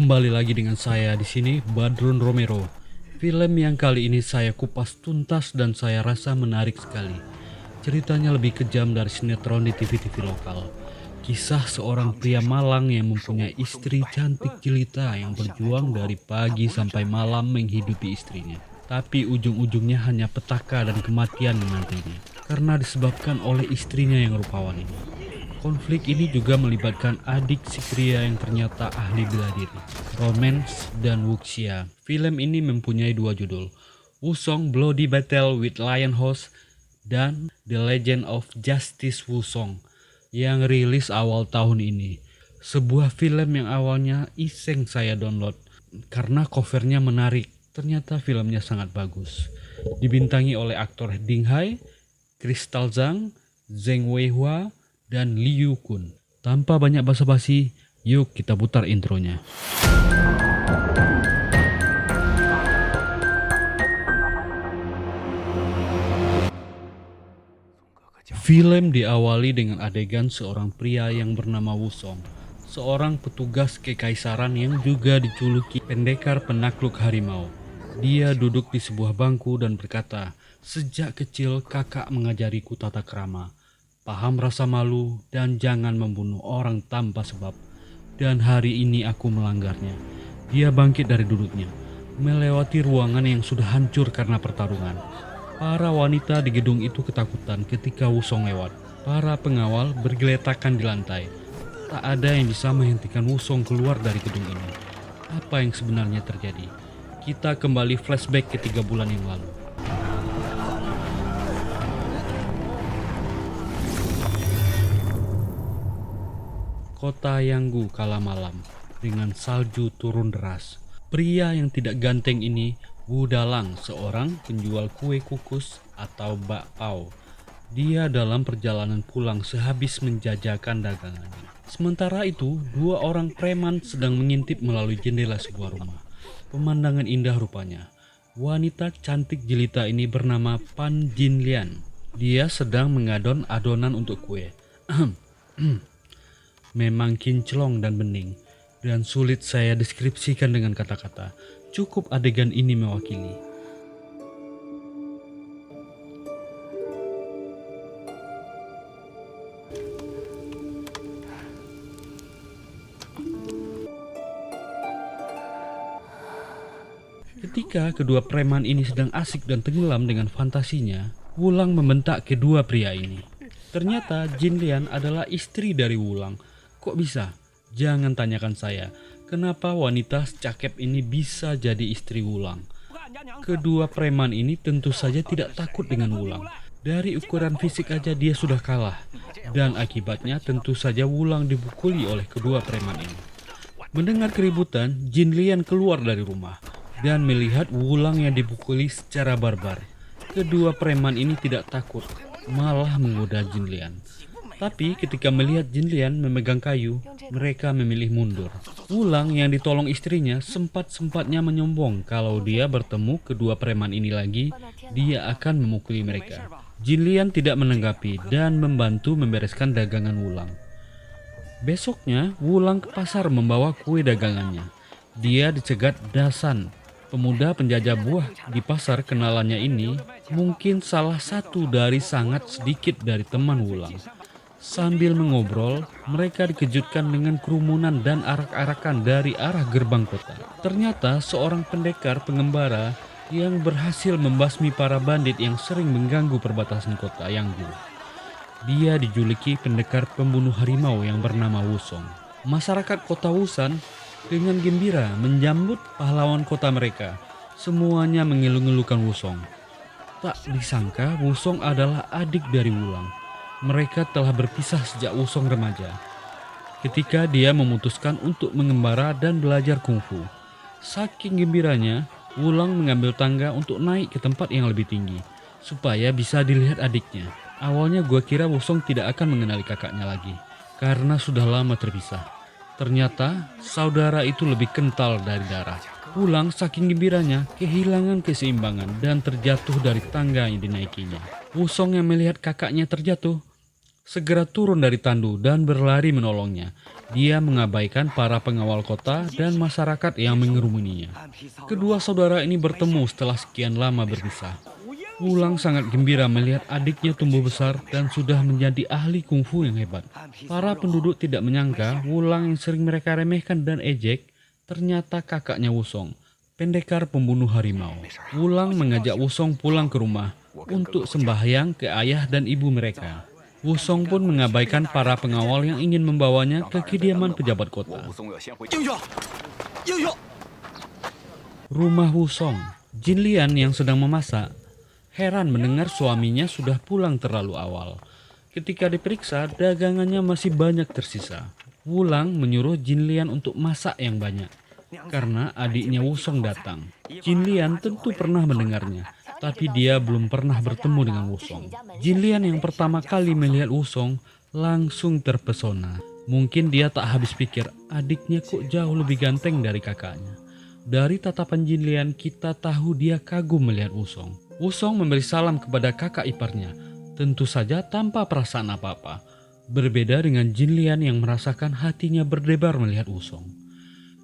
Kembali lagi dengan saya di sini, Badrun Romero. Film yang kali ini saya kupas tuntas dan saya rasa menarik sekali. Ceritanya lebih kejam dari sinetron di TV-TV lokal. Kisah seorang pria Malang yang mempunyai istri cantik jelita yang berjuang dari pagi sampai malam menghidupi istrinya. Tapi ujung-ujungnya hanya petaka dan kematian menantinya. Karena disebabkan oleh istrinya yang rupawan ini. Konflik ini juga melibatkan adik si pria yang ternyata ahli bela diri, Romance dan Wuxia. Film ini mempunyai dua judul, Wusong Bloody Battle with Lion Host dan The Legend of Justice Wusong yang rilis awal tahun ini. Sebuah film yang awalnya iseng saya download karena covernya menarik. Ternyata filmnya sangat bagus. Dibintangi oleh aktor Ding Hai, Crystal Zhang, Zheng Weihua, dan Liu Kun. Tanpa banyak basa-basi, yuk kita putar intronya. Film diawali dengan adegan seorang pria yang bernama Wusong, seorang petugas kekaisaran yang juga dijuluki pendekar penakluk harimau. Dia duduk di sebuah bangku dan berkata, "Sejak kecil kakak mengajariku tata krama. Paham rasa malu dan jangan membunuh orang tanpa sebab. Dan hari ini aku melanggarnya." Dia bangkit dari duduknya, melewati ruangan yang sudah hancur karena pertarungan. Para wanita di gedung itu ketakutan ketika Wusong lewat. Para pengawal bergeletakan di lantai. Tak ada yang bisa menghentikan Wusong keluar dari gedung ini. Apa yang sebenarnya terjadi? Kita kembali flashback ke 3 bulan yang lalu. Kota Yanggu kala malam, dengan salju turun deras. Pria yang tidak ganteng ini, Wu Dalang, seorang penjual kue kukus atau bakpao. Dia dalam perjalanan pulang sehabis menjajakan dagangannya. Sementara itu, 2 orang preman sedang mengintip melalui jendela sebuah rumah. Pemandangan indah rupanya. Wanita cantik jelita ini bernama Pan Jinlian. Dia sedang mengadon adonan untuk kue. Memang kinclong dan bening, dan sulit saya deskripsikan dengan kata-kata. Cukup adegan ini mewakili. Ketika kedua preman ini sedang asik dan tenggelam dengan fantasinya, Wulang membentak kedua pria ini. Ternyata Jinlian adalah istri dari Wulang. Kok bisa? Jangan tanyakan saya, kenapa wanita secakep ini bisa jadi istri Wulang. Kedua preman ini tentu saja tidak takut dengan Wulang. Dari ukuran fisik aja dia sudah kalah. Dan akibatnya tentu saja Wulang dipukuli oleh kedua preman ini. Mendengar keributan, Jinlian keluar dari rumah dan melihat Wulang yang dipukuli secara barbar. Kedua preman ini tidak takut, malah menggoda Jinlian. Tapi ketika melihat Jinlian memegang kayu, mereka memilih mundur. Wulang yang ditolong istrinya sempat-sempatnya menyombong kalau dia bertemu kedua preman ini lagi, dia akan memukuli mereka. Jinlian tidak menanggapi dan membantu membereskan dagangan Wulang. Besoknya, Wulang ke pasar membawa kue dagangannya. Dia dicegat Dasan, pemuda penjajah buah di pasar kenalannya ini, mungkin salah satu dari sangat sedikit dari teman Wulang. Sambil mengobrol, mereka dikejutkan dengan kerumunan dan arak-arakan dari arah gerbang kota. Ternyata seorang pendekar pengembara yang berhasil membasmi para bandit yang sering mengganggu perbatasan kota Yanggu. Dia dijuluki pendekar pembunuh harimau yang bernama Wusong. Masyarakat kota Wusan dengan gembira menyambut pahlawan kota mereka. Semuanya mengeluh-ngeluhkan Wusong. Tak disangka Wusong adalah adik dari Wulang. Mereka telah berpisah sejak Wusong remaja. Ketika dia memutuskan untuk mengembara dan belajar kungfu. Saking gembiranya, Wulang mengambil tangga untuk naik ke tempat yang lebih tinggi, supaya bisa dilihat adiknya. Awalnya gua kira Wusong tidak akan mengenali kakaknya lagi, karena sudah lama terpisah. Ternyata saudara itu lebih kental dari darah. Wulang saking gembiranya kehilangan keseimbangan dan terjatuh dari tangga yang dinaikinya. Wusong yang melihat kakaknya terjatuh segera turun dari tandu dan berlari menolongnya. Dia mengabaikan para pengawal kota dan masyarakat yang mengerumuninya. Kedua saudara ini bertemu setelah sekian lama berpisah. Wulang sangat gembira melihat adiknya tumbuh besar dan sudah menjadi ahli kungfu yang hebat. Para penduduk tidak menyangka Wulang yang sering mereka remehkan dan ejek ternyata kakaknya Wusong, pendekar pembunuh harimau. Wulang mengajak Wusong pulang ke rumah untuk sembahyang ke ayah dan ibu mereka. Wusong pun mengabaikan para pengawal yang ingin membawanya ke kediaman pejabat kota. Rumah Wusong, Jin Lian yang sedang memasak, heran mendengar suaminya sudah pulang terlalu awal. Ketika diperiksa, dagangannya masih banyak tersisa. Wulang menyuruh Jin Lian untuk masak yang banyak, karena adiknya Wusong datang. Jin Lian tentu pernah mendengarnya, tapi dia belum pernah bertemu dengan Wusong. Jin Lian yang pertama kali melihat Wusong langsung terpesona. Mungkin dia tak habis pikir adiknya kok jauh lebih ganteng dari kakaknya. Dari tatapan Jin Lian kita tahu dia kagum melihat Wusong. Wusong memberi salam kepada kakak iparnya, tentu saja tanpa perasaan apa-apa. Berbeda dengan Jin Lian yang merasakan hatinya berdebar melihat Wusong.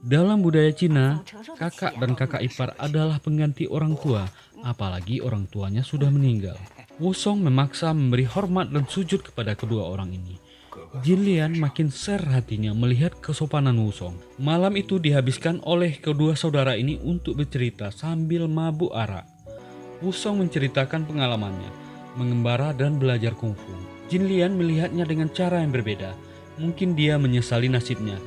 Dalam budaya Cina, kakak dan kakak ipar adalah pengganti orang tua, apalagi orang tuanya sudah meninggal. Wusong memaksa memberi hormat dan sujud kepada kedua orang ini. Jin Lian makin ser hatinya melihat kesopanan Wusong. Malam itu dihabiskan oleh kedua saudara ini untuk bercerita sambil mabuk arak. Wusong menceritakan pengalamannya, mengembara dan belajar kungfu. Jin Lian melihatnya dengan cara yang berbeda. Mungkin dia menyesali nasibnya.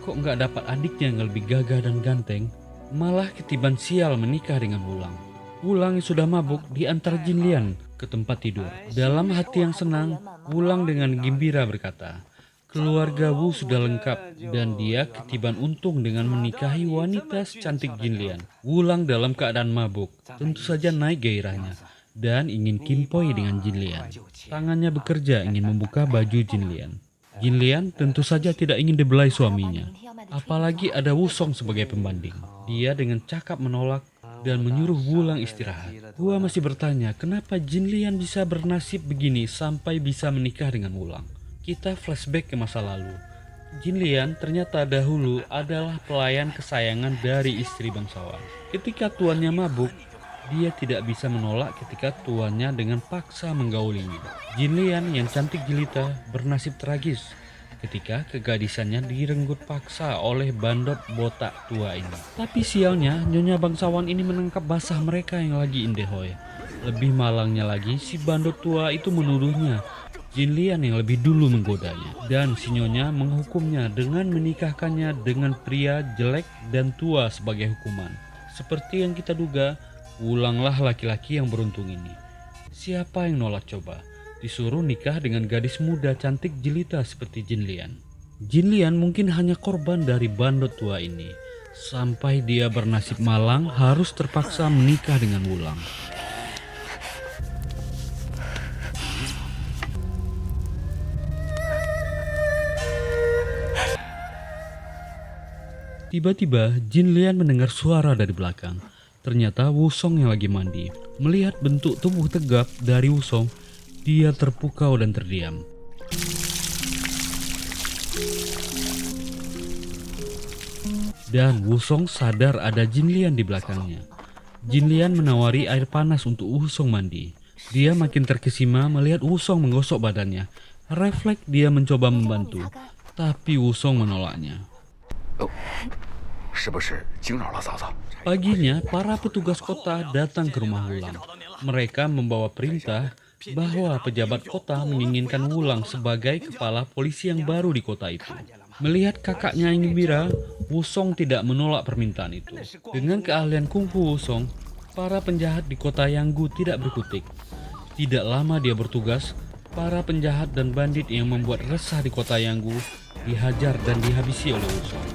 Kok nggak dapat adiknya yang lebih gagah dan ganteng? Malah ketiban sial menikah dengan Wulang. Wulang yang sudah mabuk diantar Jin Lian ke tempat tidur. Dalam hati yang senang, Wulang dengan gembira berkata, keluarga Wu sudah lengkap dan dia ketiban untung dengan menikahi wanita secantik Jin Lian. Wulang dalam keadaan mabuk, tentu saja naik gairahnya dan ingin kimpoi dengan Jin Lian. Tangannya bekerja ingin membuka baju Jin Lian. Jin Lian tentu saja tidak ingin dibelai suaminya, apalagi ada Wusong sebagai pembanding. Dia dengan cakap menolak dan menyuruh Wulang istirahat. Hua masih bertanya kenapa Jin Lian bisa bernasib begini sampai bisa menikah dengan Wulang. Kita flashback ke masa lalu. Jin Lian ternyata dahulu adalah pelayan kesayangan dari istri bangsawan. Ketika tuannya mabuk, dia tidak bisa menolak ketika tuannya dengan paksa menggaulinya. Jin Lian yang cantik jelita bernasib tragis ketika kegadisannya direnggut paksa oleh bandot botak tua ini. Tapi sialnya, nyonya bangsawan ini menangkap basah mereka yang lagi indehoi. Lebih malangnya lagi, si bandot tua itu menuduhnya Jin Lian yang lebih dulu menggodanya. Dan si nyonya menghukumnya dengan menikahkannya dengan pria jelek dan tua sebagai hukuman. Seperti yang kita duga, Wulanglah laki-laki yang beruntung ini. Siapa yang nolak coba? Disuruh nikah dengan gadis muda cantik jelita seperti Jin Lian. Jin Lian mungkin hanya korban dari bandot tua ini. Sampai dia bernasib malang harus terpaksa menikah dengan Wulang. Tiba-tiba Jin Lian mendengar suara dari belakang. Ternyata Wusong yang lagi mandi. Melihat bentuk tubuh tegap dari Wusong, dia terpukau dan terdiam. Dan Wusong sadar ada Jin Lian di belakangnya. Jin Lian menawari air panas untuk Wusong mandi. Dia makin terkesima melihat Wusong menggosok badannya. Refleks dia mencoba membantu, tapi Wusong menolaknya. Paginya, para petugas kota datang ke rumah Wulang. Mereka membawa perintah bahwa pejabat kota menginginkan Wulang sebagai kepala polisi yang baru di kota itu. Melihat kakaknya yang gembira, Wusong tidak menolak permintaan itu. Dengan keahlian kungfu Wusong, para penjahat di kota Yanggu tidak berkutik. Tidak lama dia bertugas, para penjahat dan bandit yang membuat resah di kota Yanggu dihajar dan dihabisi oleh Wusong.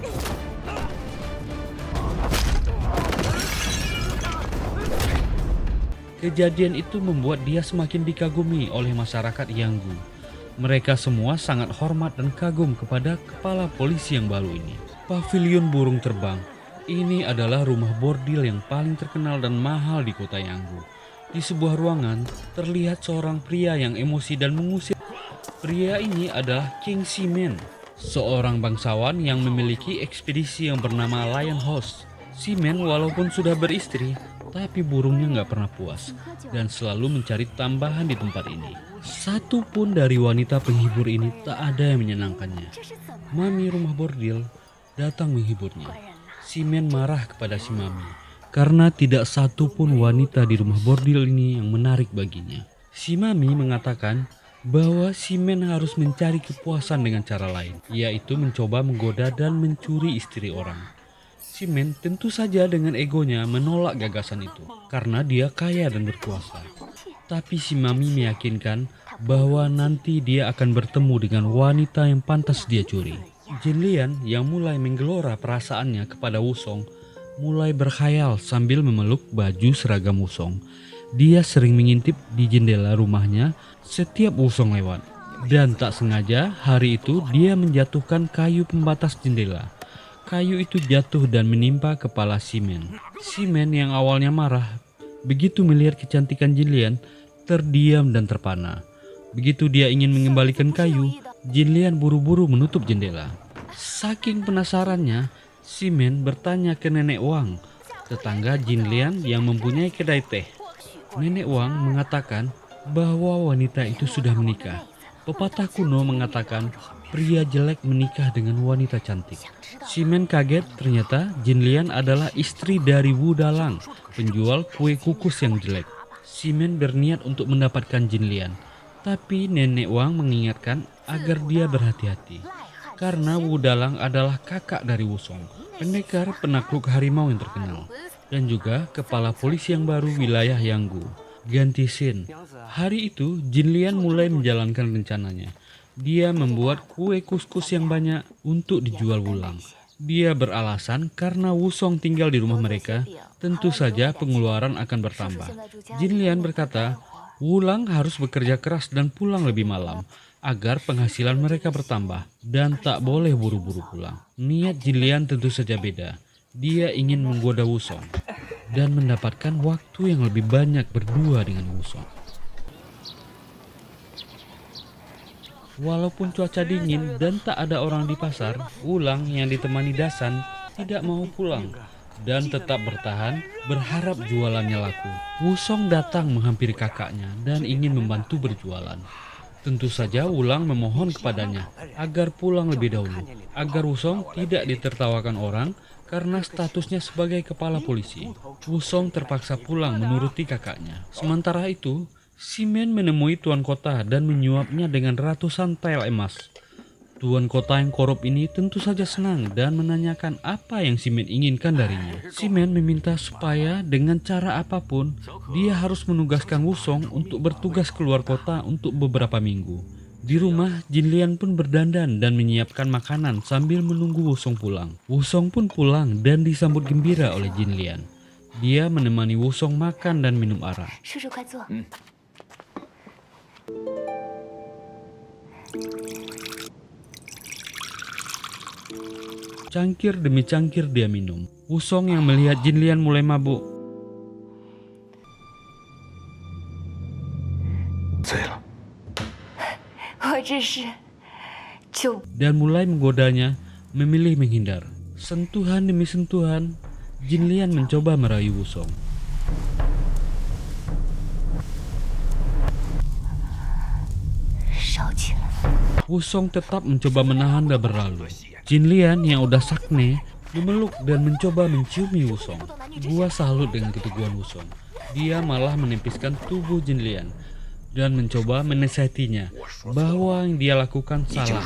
Kejadian itu membuat dia semakin dikagumi oleh masyarakat Yanggu. Mereka semua sangat hormat dan kagum kepada kepala polisi yang baru ini. Pavilion burung terbang. Ini adalah rumah bordil yang paling terkenal dan mahal di kota Yanggu. Di sebuah ruangan, terlihat seorang pria yang emosi dan mengusir Pria ini adalah King Simen, seorang bangsawan yang memiliki ekspedisi yang bernama Lion House. Simen walaupun sudah beristri, tapi burungnya nggak pernah puas dan selalu mencari tambahan di tempat ini. Satu pun dari wanita penghibur ini tak ada yang menyenangkannya. Mami rumah bordil datang menghiburnya. Simen marah kepada si Mami karena tidak satu pun wanita di rumah bordil ini yang menarik baginya. Si Mami mengatakan bahwa Simen harus mencari kepuasan dengan cara lain, yaitu mencoba menggoda dan mencuri istri orang. Simen tentu saja dengan egonya menolak gagasan itu, karena dia kaya dan berkuasa. Tapi si Mami meyakinkan bahwa nanti dia akan bertemu dengan wanita yang pantas dia curi. Jin Lian yang mulai menggelora perasaannya kepada Wusong, mulai berkhayal sambil memeluk baju seragam Wusong. Dia sering mengintip di jendela rumahnya setiap Wusong lewat. Dan tak sengaja hari itu dia menjatuhkan kayu pembatas jendela. Kayu itu jatuh dan menimpa kepala Simen. Simen yang awalnya marah, begitu melihat kecantikan Jin Lian, terdiam dan terpana. Begitu dia ingin mengembalikan kayu, Jin Lian buru-buru menutup jendela. Saking penasarannya, Simen bertanya ke Nenek Wang, tetangga Jin Lian yang mempunyai kedai teh. Nenek Wang mengatakan bahwa wanita itu sudah menikah. Pepatah kuno mengatakan pria jelek menikah dengan wanita cantik. Simen kaget, ternyata Jin Lian adalah istri dari Wu Dalang, penjual kue kukus yang jelek. Simen berniat untuk mendapatkan Jin Lian, tapi Nenek Wang mengingatkan agar dia berhati-hati. Karena Wu Dalang adalah kakak dari Wusong, pendekar penakluk harimau yang terkenal, dan juga kepala polisi yang baru wilayah Yanggu. Ganti scene. Hari itu Jin Lian mulai menjalankan rencananya. Dia membuat kue kuskus yang banyak untuk dijual Wulang. Dia beralasan karena Wusong tinggal di rumah mereka, tentu saja pengeluaran akan bertambah. Jin Lian berkata, Wulang harus bekerja keras dan pulang lebih malam agar penghasilan mereka bertambah dan tak boleh buru-buru pulang. Niat Jin Lian tentu saja beda. Dia ingin menggoda Wusong dan mendapatkan waktu yang lebih banyak berdua dengan Wusong. Walaupun cuaca dingin dan tak ada orang di pasar, Wulang yang ditemani Dasan tidak mau pulang dan tetap bertahan berharap jualannya laku. Wusong datang menghampiri kakaknya dan ingin membantu berjualan. Tentu saja Wulang memohon kepadanya agar pulang lebih dahulu, agar Wusong tidak ditertawakan orang karena statusnya sebagai kepala polisi. Wusong terpaksa pulang menuruti kakaknya. Sementara itu, Simen menemui tuan kota dan menyuapnya dengan ratusan tel emas. Tuan kota yang korup ini tentu saja senang dan menanyakan apa yang Simen inginkan darinya. Simen meminta supaya dengan cara apapun dia harus menugaskan Wusong untuk bertugas keluar kota untuk beberapa minggu. Di rumah, Jin Lian pun berdandan dan menyiapkan makanan sambil menunggu Wusong pulang. Wusong pun pulang dan disambut gembira oleh Jin Lian. Dia menemani Wusong makan dan minum arak. Cangkir demi cangkir dia minum. Wusong yang melihat Jin Lian mulai mabuk dan mulai menggodanya, memilih menghindar. Sentuhan demi sentuhan, Jin Lian mencoba merayu Wusong. Wusong tetap mencoba menahan dan berlalu. Jin Lian yang udah sakne memeluk dan mencoba menciumi Wusong. Gua salut dengan keteguhan Wusong. Dia malah menempiskan tubuh Jin Lian dan mencoba menasihatinya bahwa yang dia lakukan salah.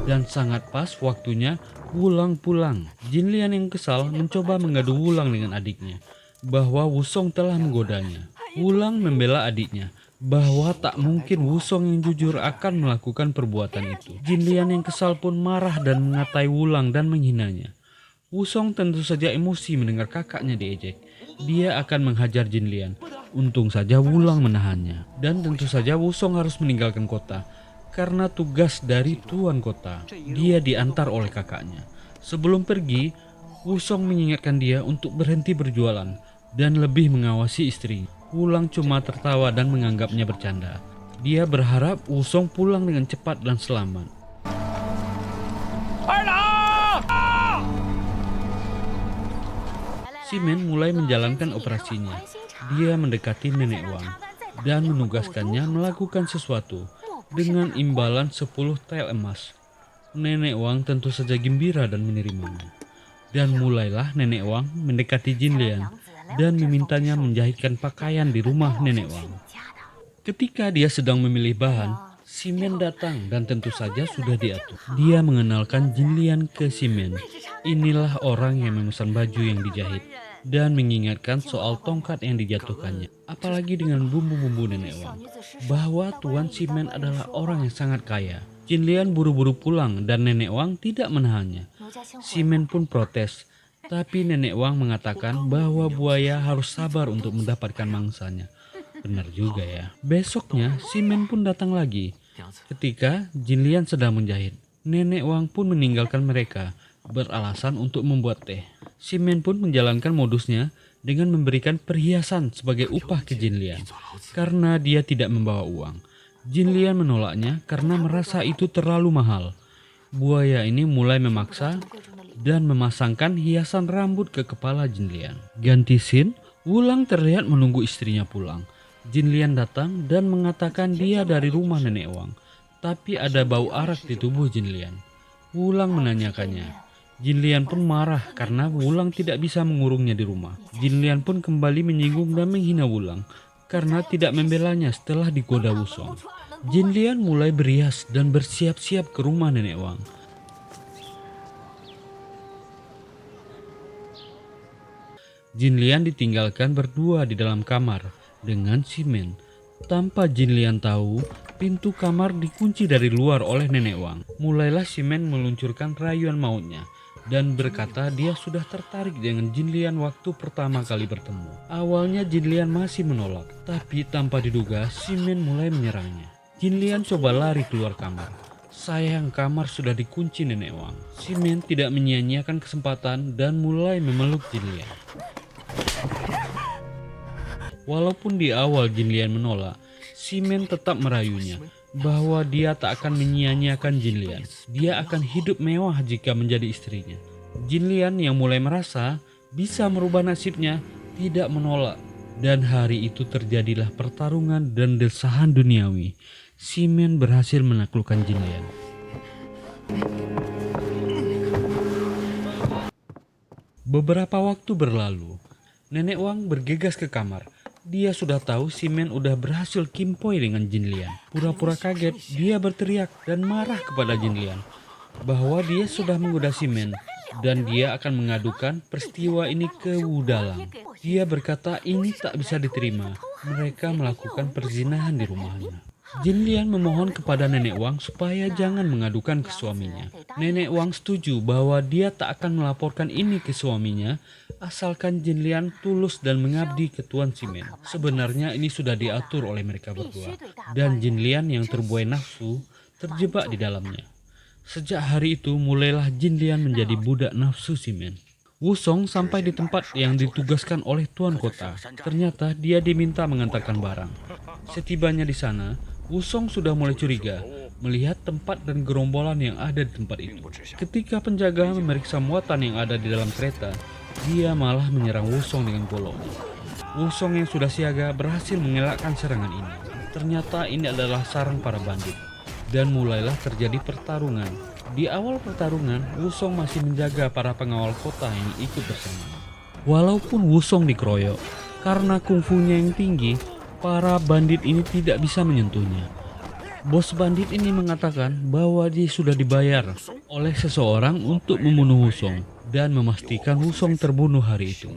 Dan sangat pas waktunya Wulang pulang. Jin Lian yang kesal mencoba mengadu Wulang dengan adiknya bahwa Wusong telah menggodanya. Wulang membela adiknya bahwa tak mungkin Wusong yang jujur akan melakukan perbuatan itu. Jin Lian yang kesal pun marah dan mengatai Wulang dan menghinanya. Wusong tentu saja emosi mendengar kakaknya diejek. Dia akan menghajar Jin Lian. Untung saja Wulang menahannya. Dan tentu saja Wusong harus meninggalkan kota karena tugas dari tuan kota. Dia diantar oleh kakaknya. Sebelum pergi, Wusong mengingatkan dia untuk berhenti berjualan dan lebih mengawasi istrinya. Wulang cuma tertawa dan menganggapnya bercanda. Dia berharap Wusong pulang dengan cepat dan selamat. Ximen mulai menjalankan operasinya. Dia mendekati Nenek Wang dan menugaskannya melakukan sesuatu dengan imbalan 10 tel emas. Nenek Wang tentu saja gembira dan menerimanya. Dan mulailah Nenek Wang mendekati Jin Lian dan memintanya menjahitkan pakaian di rumah Nenek Wang. Ketika dia sedang memilih bahan, Ximen datang dan tentu saja sudah diatur. Dia mengenalkan Jin Lian ke Ximen. Inilah orang yang memesan baju yang dijahit dan mengingatkan soal tongkat yang dijatuhkannya. Apalagi dengan bumbu-bumbu Nenek Wang, bahwa Tuan Ximen adalah orang yang sangat kaya. Jin Lian buru-buru pulang dan Nenek Wang tidak menahannya. Ximen pun protes, tapi Nenek Wang mengatakan bahwa buaya harus sabar untuk mendapatkan mangsanya. Benar juga ya. Besoknya Ximen pun datang lagi. Ketika Jin Lian sedang menjahit, Nenek Wang pun meninggalkan mereka beralasan untuk membuat teh. Ximen pun menjalankan modusnya dengan memberikan perhiasan sebagai upah ke Jin Lian karena dia tidak membawa uang. Jin Lian menolaknya karena merasa itu terlalu mahal. Buaya ini mulai memaksa dan memasangkan hiasan rambut ke kepala Jin Lian. Ganti scene, Wulang terlihat menunggu istrinya pulang. Jin Lian datang dan mengatakan dia dari rumah Nenek Wang, tapi ada bau arak di tubuh Jin Lian. Wulang menanyakannya. Jin Lian pun marah karena Wulang tidak bisa mengurungnya di rumah. Jin Lian pun kembali menyinggung dan menghina Wulang karena tidak membelanya setelah digoda Wusong. Jin Lian mulai berias dan bersiap-siap ke rumah Nenek Wang. Jin Lian ditinggalkan berdua di dalam kamar dengan Ximen. Tanpa Jin Lian tahu, pintu kamar dikunci dari luar oleh Nenek Wang. Mulailah Ximen meluncurkan rayuan mautnya dan berkata dia sudah tertarik dengan Jin Lian waktu pertama kali bertemu. Awalnya Jin Lian masih menolak, tapi tanpa diduga Ximen mulai menyerangnya. Jin Lian coba lari keluar kamar. Sayang kamar sudah dikunci Nenek Wang. Ximen tidak menyia-nyiakan kesempatan dan mulai memeluk Jin Lian. Walaupun di awal Jin Lian menolak, Ximen tetap merayunya bahwa dia tak akan menyia-nyiakan Jin Lian. Dia akan hidup mewah jika menjadi istrinya. Jin Lian yang mulai merasa bisa merubah nasibnya tidak menolak. Dan hari itu terjadilah pertarungan dan desahan duniawi. Ximen berhasil menaklukkan Jin Lian. Beberapa waktu berlalu, Nenek Wang bergegas ke kamar. Dia sudah tahu Ximen udah berhasil kimpoi dengan Jin Lian. Pura-pura kaget, dia berteriak dan marah kepada Jin Lian bahwa dia sudah menggoda Ximen dan dia akan mengadukan peristiwa ini ke Wudalang. Dia berkata ini tak bisa diterima. Mereka melakukan perzinahan di rumahnya. Jin Lian memohon kepada Nenek Wang supaya jangan mengadukan ke suaminya. Nenek Wang setuju bahwa dia tak akan melaporkan ini ke suaminya asalkan Jin Lian tulus dan mengabdi ke Tuan Ximen. Sebenarnya ini sudah diatur oleh mereka berdua dan Jin Lian yang terbuai nafsu terjebak di dalamnya. Sejak hari itu mulailah Jin Lian menjadi budak nafsu Ximen. Wusong sampai di tempat yang ditugaskan oleh Tuan Kota. Ternyata dia diminta mengantarkan barang. Setibanya di sana, Wusong sudah mulai curiga melihat tempat dan gerombolan yang ada di tempat itu. Ketika penjaga memeriksa muatan yang ada di dalam kereta, dia malah menyerang Wusong dengan goloknya. Wusong yang sudah siaga berhasil mengelakkan serangan ini. Ternyata ini adalah sarang para bandit. Dan mulailah terjadi pertarungan. Di awal pertarungan, Wusong masih menjaga para pengawal kota yang ikut bersama. Walaupun Wusong dikeroyok, karena kungfunya yang tinggi, para bandit ini tidak bisa menyentuhnya. Bos bandit ini mengatakan bahwa dia sudah dibayar oleh seseorang untuk membunuh Wusong dan memastikan Wusong terbunuh hari itu.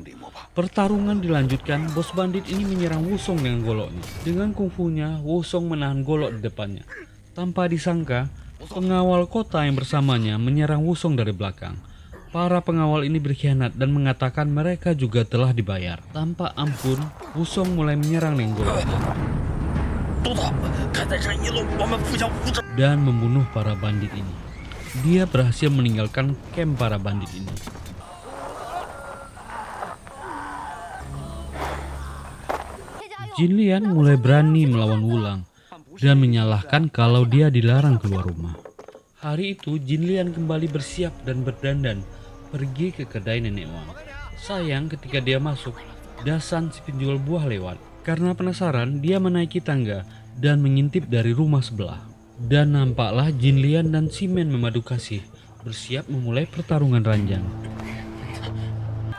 Pertarungan dilanjutkan, bos bandit ini menyerang Wusong dengan goloknya. Dengan kungfunya, Wusong menahan golok di depannya. Tanpa disangka, pengawal kota yang bersamanya menyerang Wusong dari belakang. Para pengawal ini berkhianat dan mengatakan mereka juga telah dibayar. Tanpa ampun, Wusong mulai menyerang dengan goloknya dan membunuh para bandit ini. Dia berhasil meninggalkan camp para bandit ini. Jin Lian mulai berani melawan Wulang dan menyalahkan kalau dia dilarang keluar rumah. Hari itu Jin Lian kembali bersiap dan berdandan pergi ke kedai Nenek Wang. Sayang ketika dia masuk, Dasan si penjual buah lewat. Karena penasaran, dia menaiki tangga dan mengintip dari rumah sebelah. Dan nampaklah Jin Lian dan Simen memadu kasih, bersiap memulai pertarungan ranjang.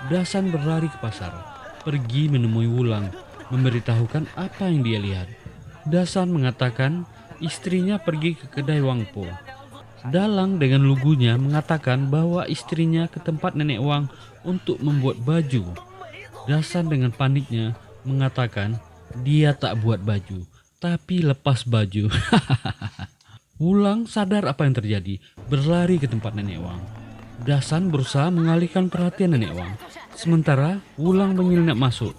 Dasan berlari ke pasar, pergi menemui Wulang, memberitahukan apa yang dia lihat. Dasan mengatakan istrinya pergi ke kedai Wang Po. Dalang dengan lugunya mengatakan bahwa istrinya ke tempat Nenek Wang untuk membuat baju. Dasan dengan paniknya mengatakan dia tak buat baju, tapi lepas baju. Wulang sadar apa yang terjadi, berlari ke tempat Nenek Wang. Dasan berusaha mengalihkan perhatian Nenek Wang. Sementara Wulang menyelinap masuk.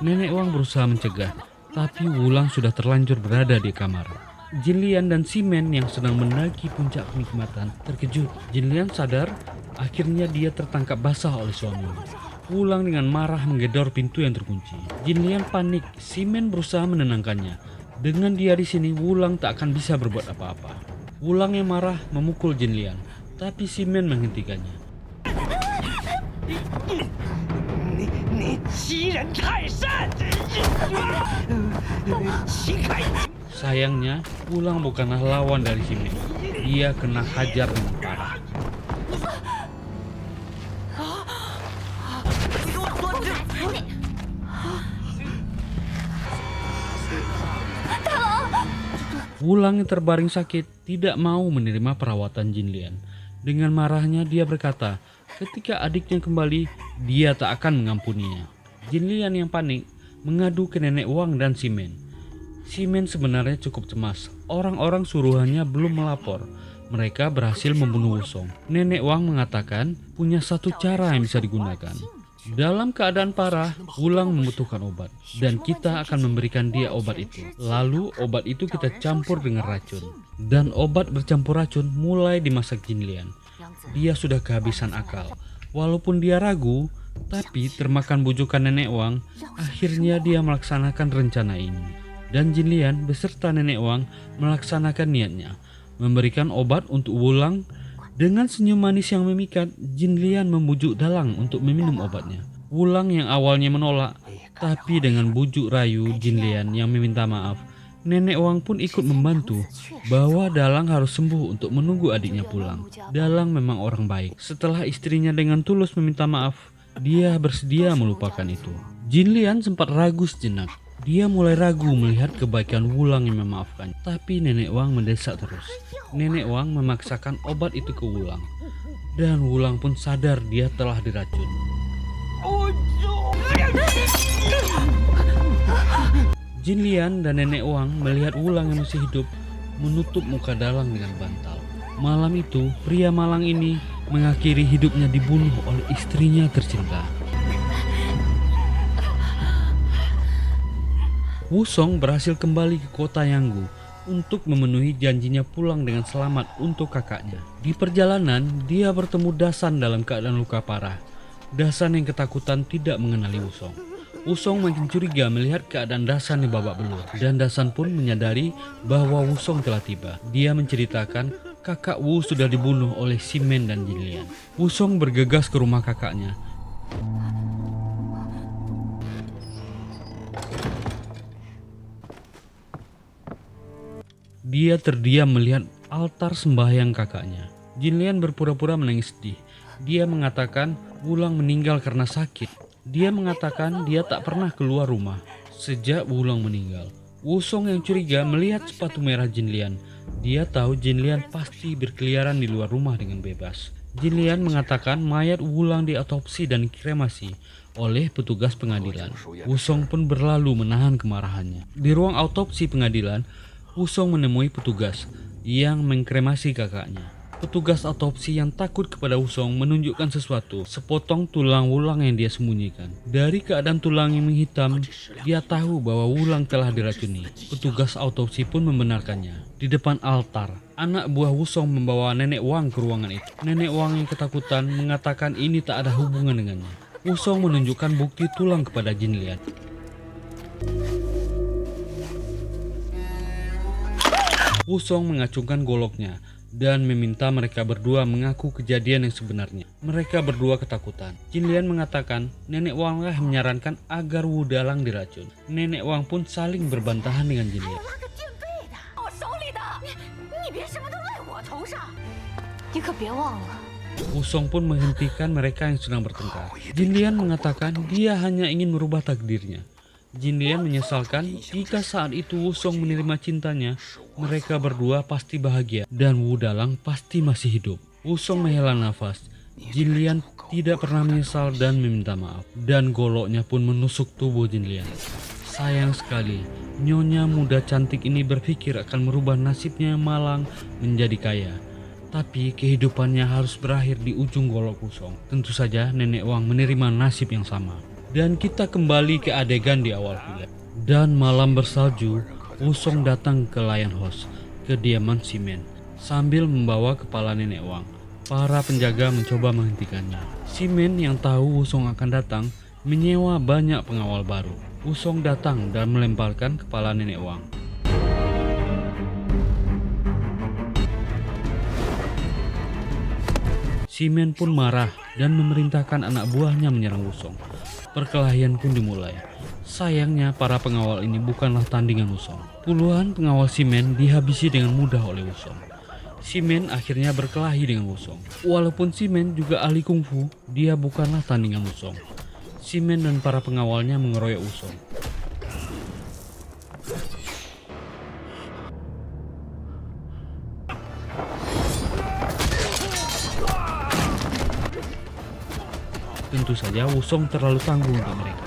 Nenek Wang berusaha mencegah, tapi Wulang sudah terlanjur berada di kamar. Jin Lian dan Simen yang sedang mendaki puncak kenikmatan terkejut. Jin Lian sadar, akhirnya dia tertangkap basah oleh suaminya. Wulang dengan marah menggedor pintu yang terkunci. Jin Lian panik, Simen berusaha menenangkannya. Dengan dia di sini, Wulang tak akan bisa berbuat apa-apa. Wulang yang marah memukul Jin Lian, tapi Simen menghentikannya. Sayangnya, Wulang bukanlah lawan dari Simen. Dia kena hajar dengan parah. Wulang yang terbaring sakit tidak mau menerima perawatan Jin Lian. Dengan marahnya dia berkata, ketika adiknya kembali, dia tak akan mengampuninya. Jin Lian yang panik mengadu ke Nenek Wang dan Simen. Simen sebenarnya cukup cemas. Orang-orang suruhannya belum melapor. Mereka berhasil membunuh Wusong. Nenek Wang mengatakan punya satu cara yang bisa digunakan. Dalam keadaan parah, Wulang membutuhkan obat, dan kita akan memberikan dia obat itu. Lalu obat itu kita campur dengan racun, dan obat bercampur racun mulai dimasak Jin Lian. Dia sudah kehabisan akal. Walaupun dia ragu, tapi termakan bujukan Nenek Wang, akhirnya dia melaksanakan rencana ini. Dan Jin Lian beserta Nenek Wang melaksanakan niatnya, memberikan obat untuk Wulang. Dengan senyum manis yang memikat, Jin Lian membujuk Dalang untuk meminum obatnya. Wulang yang awalnya menolak, tapi dengan bujuk rayu Jin Lian yang meminta maaf, Nenek Wang pun ikut membantu bahwa Dalang harus sembuh untuk menunggu adiknya pulang. Dalang memang orang baik. Setelah istrinya dengan tulus meminta maaf, dia bersedia melupakan itu. Jin Lian sempat ragu sejenak. Dia mulai ragu melihat kebaikan Wulang yang memaafkan. Tapi Nenek Wang mendesak terus. Nenek Wang memaksakan obat itu ke Wulang. Dan Wulang pun sadar dia telah diracun. Jin Lian dan Nenek Wang melihat Wulang yang masih hidup menutup muka Dalang dengan bantal. Malam itu, pria malang ini mengakhiri hidupnya dibunuh oleh istrinya tercinta. Wusong berhasil kembali ke kota Yanggu untuk memenuhi janjinya pulang dengan selamat untuk kakaknya. Di perjalanan, dia bertemu Dasan dalam keadaan luka parah. Dasan yang ketakutan tidak mengenali Wusong. Wusong makin curiga melihat keadaan Dasan yang babak belur, dan Dasan pun menyadari bahwa Wusong telah tiba. Dia menceritakan kakak Wu sudah dibunuh oleh Simen dan Jin Lian. Wusong bergegas ke rumah kakaknya. Dia terdiam melihat altar sembahyang kakaknya. Jin Lian berpura-pura menangis sedih. Dia mengatakan Wulang meninggal karena sakit. Dia mengatakan dia tak pernah keluar rumah sejak Wulang meninggal. Wusong yang curiga melihat sepatu merah Jin Lian. Dia tahu Jin Lian pasti berkeliaran di luar rumah dengan bebas. Jin Lian mengatakan mayat Wulang diotopsi dan dikremasi oleh petugas pengadilan. Wusong pun berlalu menahan kemarahannya. Di ruang autopsi pengadilan, Wusong menemui petugas yang mengkremasi kakaknya. Petugas autopsi yang takut kepada Wusong menunjukkan sesuatu, sepotong tulang Wulang yang dia sembunyikan. Dari keadaan tulang yang menghitam, dia tahu bahwa Wulang telah diracuni. Petugas autopsi pun membenarkannya. Di depan altar, anak buah Wusong membawa Nenek Wang ke ruangan itu. Nenek Wang yang ketakutan mengatakan ini tak ada hubungan dengannya. Wusong menunjukkan bukti tulang kepada Jin Lian. Wusong mengacungkan goloknya dan meminta mereka berdua mengaku kejadian yang sebenarnya. Mereka berdua ketakutan. Jinlian mengatakan Nenek Wang lah menyarankan agar Wudalang diracun. Nenek Wang pun saling berbantahan dengan Jinlian. Wusong pun menghentikan mereka yang sedang bertengkar. Jinlian mengatakan dia hanya ingin merubah takdirnya. Jinlian menyesalkan jika saat itu Wusong menerima cintanya, mereka berdua pasti bahagia dan Wudalang pasti masih hidup. Wusong menghela nafas. Jinlian tidak pernah menyesal dan meminta maaf. Dan goloknya pun menusuk tubuh Jinlian. Sayang sekali, nyonya muda cantik ini berpikir akan merubah nasibnya yang malang menjadi kaya. Tapi kehidupannya harus berakhir di ujung golok Wusong. Tentu saja Nenek Wang menerima nasib yang sama. Dan kita kembali ke adegan di awal film. Dan malam bersalju, Wusong datang ke Lion House, kediaman Shimen, sambil membawa kepala Nenek Wang. Para penjaga mencoba menghentikannya. Shimen yang tahu Wusong akan datang, menyewa banyak pengawal baru. Wusong datang dan melemparkan kepala Nenek Wang. Shimen pun marah dan memerintahkan anak buahnya menyerang Wusong. Perkelahian pun dimulai. Sayangnya para pengawal ini bukanlah tandingan Wusong. Puluhan pengawal Shimen dihabisi dengan mudah oleh Wusong. Shimen akhirnya berkelahi dengan Wusong. Walaupun Shimen juga ahli kungfu, dia bukanlah tandingan Wusong. Shimen dan para pengawalnya mengeroyok Wusong. Tentu saja Wusong terlalu tangguh untuk mereka.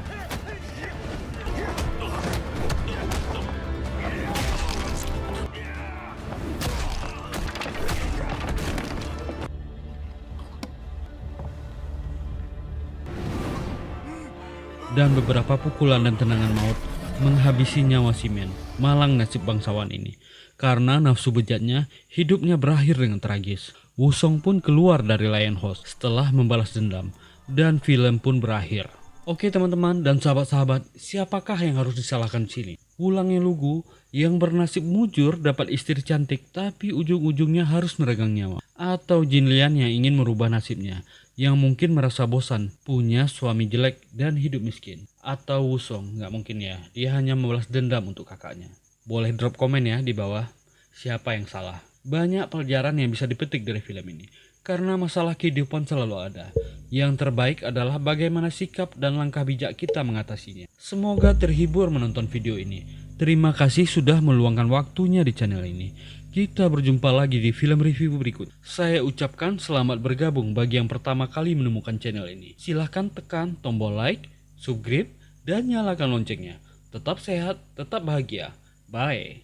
Dan beberapa pukulan dan tendangan maut menghabisi nyawa Shimen. Malang nasib bangsawan ini. Karena nafsu bejatnya, hidupnya berakhir dengan tragis. Wusong pun keluar dari Lion House setelah membalas dendam. Dan film pun berakhir. Oke teman-teman dan sahabat-sahabat, siapakah yang harus disalahkan di sini? Wulang yang lugu yang bernasib mujur dapat istri cantik tapi ujung-ujungnya harus meregang nyawa? Atau Jinlian yang ingin merubah nasibnya, yang mungkin merasa bosan punya suami jelek dan hidup miskin? Atau Wusong? Nggak mungkin ya, dia hanya membalas dendam untuk kakaknya. Boleh drop komen ya di bawah, siapa yang salah? Banyak pelajaran yang bisa dipetik dari film ini. Karena masalah kehidupan selalu ada. Yang terbaik adalah bagaimana sikap dan langkah bijak kita mengatasinya. Semoga terhibur menonton video ini. Terima kasih sudah meluangkan waktunya di channel ini. Kita berjumpa lagi di film review berikut. Saya ucapkan selamat bergabung bagi yang pertama kali menemukan channel ini. Silahkan tekan tombol like, subscribe, dan nyalakan loncengnya. Tetap sehat, tetap bahagia. Bye.